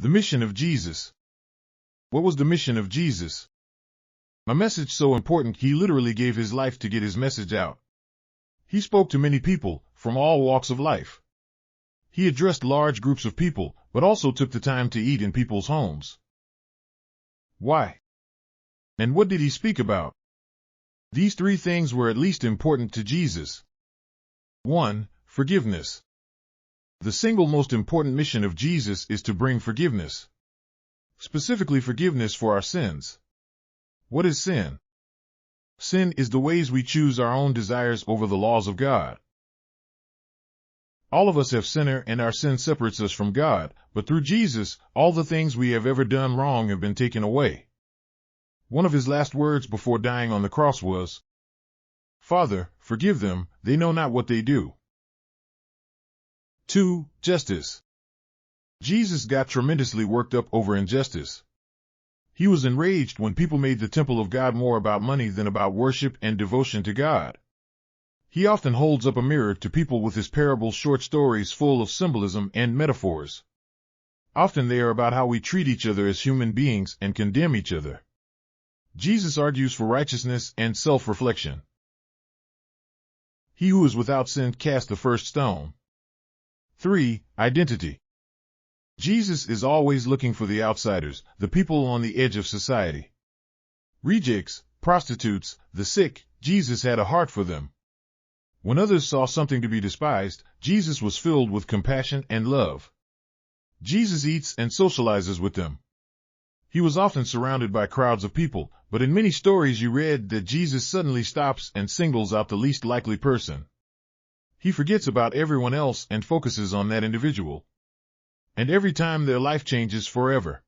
The mission of Jesus. What was the mission of Jesus? A message so important he literally gave his life to get his message out. He spoke to many people, from all walks of life. He addressed large groups of people, but also took the time to eat in people's homes. Why? And what did he speak about? These three things were at least important to Jesus. 1. Forgiveness. The single most important mission of Jesus is to bring forgiveness. Specifically forgiveness for our sins. What is sin? Sin is the ways we choose our own desires over the laws of God. All of us have sinned, and our sin separates us from God, but through Jesus, all the things we have ever done wrong have been taken away. One of his last words before dying on the cross was, "Father, forgive them, they know not what they do." 2. Justice. Jesus got tremendously worked up over injustice. He was enraged when people made the temple of God more about money than about worship and devotion to God. He often holds up a mirror to people with his parable short stories full of symbolism and metaphors. Often they are about how we treat each other as human beings and condemn each other. Jesus argues for righteousness and self-reflection. He who is without sin cast the first stone. 3. Identity. Jesus is always looking for the outsiders, the people on the edge of society. Rejects, prostitutes, the sick, Jesus had a heart for them. When others saw something to be despised, Jesus was filled with compassion and love. Jesus eats and socializes with them. He was often surrounded by crowds of people, but in many stories you read that Jesus suddenly stops and singles out the least likely person. He forgets about everyone else and focuses on that individual. And every time their life changes forever.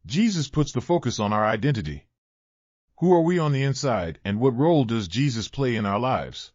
Jesus puts the focus on our identity. Who are we on the inside, and what role does Jesus play in our lives?